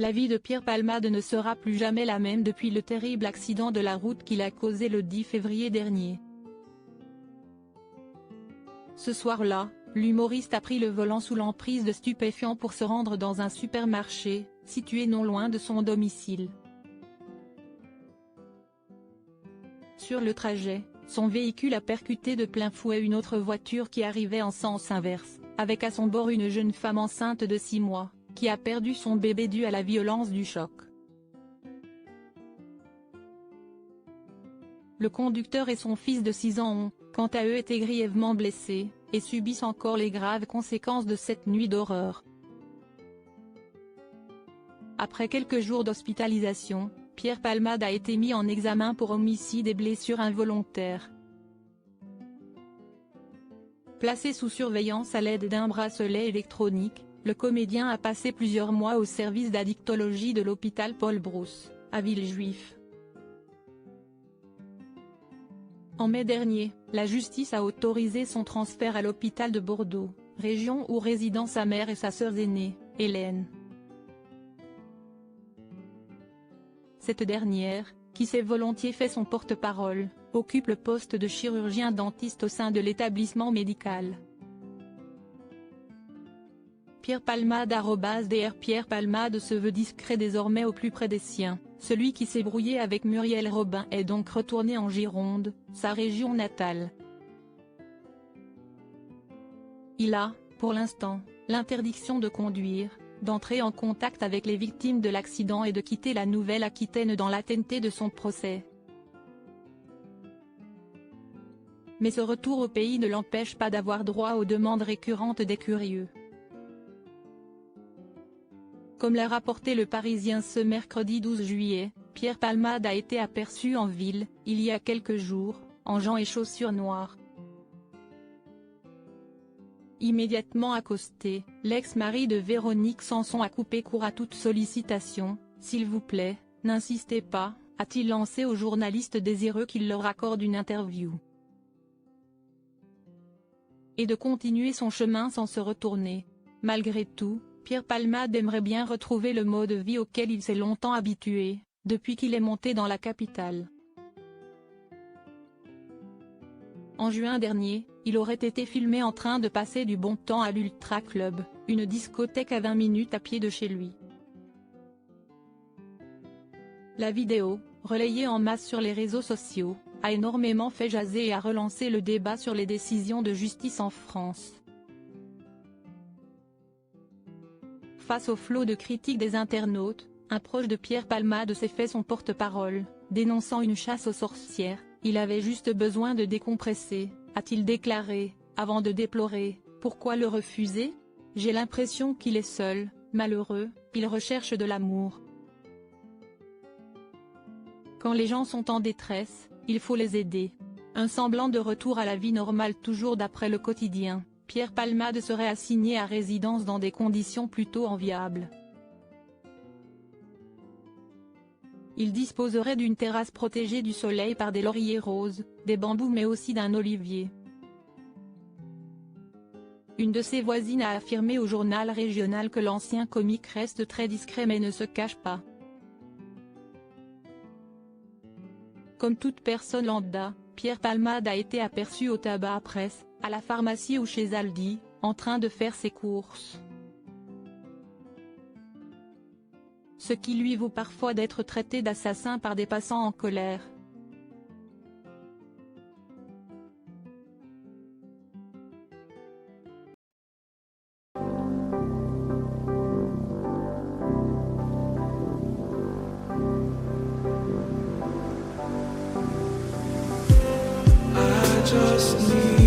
La vie de Pierre Palmade ne sera plus jamais la même depuis le terrible accident de la route qu'il a causé le 10 février dernier. Ce soir-là, l'humoriste a pris le volant sous l'emprise de stupéfiants pour se rendre dans un supermarché, situé non loin de son domicile. Sur le trajet, son véhicule a percuté de plein fouet une autre voiture qui arrivait en sens inverse, avec à son bord une jeune femme enceinte de 6 mois, qui a perdu son bébé dû à la violence du choc. Le conducteur et son fils de 6 ans ont, quant à eux, été grièvement blessés, et subissent encore les graves conséquences de cette nuit d'horreur. Après quelques jours d'hospitalisation, Pierre Palmade a été mis en examen pour homicide et blessures involontaires. Placé sous surveillance à l'aide d'un bracelet électronique, le comédien a passé plusieurs mois au service d'addictologie de l'hôpital Paul Brousse, à Villejuif. En mai dernier, la justice a autorisé son transfert à l'hôpital de Bordeaux, région où résident sa mère et sa sœur aînée, Hélène. Cette dernière, qui s'est volontiers fait son porte-parole, occupe le poste de chirurgien-dentiste au sein de l'établissement médical. Pierre Palmade @Dr Pierre Palmade se veut discret désormais au plus près des siens. Celui qui s'est brouillé avec Muriel Robin est donc retourné en Gironde, sa région natale. Il a, pour l'instant, l'interdiction de conduire, d'entrer en contact avec les victimes de l'accident et de quitter la Nouvelle-Aquitaine dans l'attente de son procès. Mais ce retour au pays ne l'empêche pas d'avoir droit aux demandes récurrentes des curieux. Comme l'a rapporté Le Parisien ce mercredi 12 juillet, Pierre Palmade a été aperçu en ville, il y a quelques jours, en jeans et chaussures noires. Immédiatement accosté, l'ex-mari de Véronique Sanson a coupé court à toute sollicitation. « S'il vous plaît, n'insistez pas », a-t-il lancé aux journalistes désireux qu'il leur accorde une interview. Et de continuer son chemin sans se retourner. Malgré tout, Pierre Palmade aimerait bien retrouver le mode de vie auquel il s'est longtemps habitué, depuis qu'il est monté dans la capitale. En juin dernier, il aurait été filmé en train de passer du bon temps à l'Ultra Club, une discothèque à 20 minutes à pied de chez lui. La vidéo, relayée en masse sur les réseaux sociaux, a énormément fait jaser et a relancé le débat sur les décisions de justice en France. Face au flot de critiques des internautes, un proche de Pierre Palmade s'est fait son porte-parole, dénonçant une chasse aux sorcières. « Il avait juste besoin de décompresser », a-t-il déclaré, avant de déplorer « Pourquoi le refuser ? J'ai l'impression qu'il est seul, malheureux, il recherche de l'amour. Quand les gens sont en détresse, il faut les aider. » Un semblant de retour à la vie normale toujours d'après Le Quotidien, Pierre Palmade serait assigné à résidence dans des conditions plutôt enviables. Il disposerait d'une terrasse protégée du soleil par des lauriers roses, des bambous mais aussi d'un olivier. Une de ses voisines a affirmé au journal régional que l'ancien comique reste très discret mais ne se cache pas. Comme toute personne lambda, Pierre Palmade a été aperçu au tabac presse, à la pharmacie ou chez Aldi, en train de faire ses courses. Ce qui lui vaut parfois d'être traité d'assassin par des passants en colère. I just need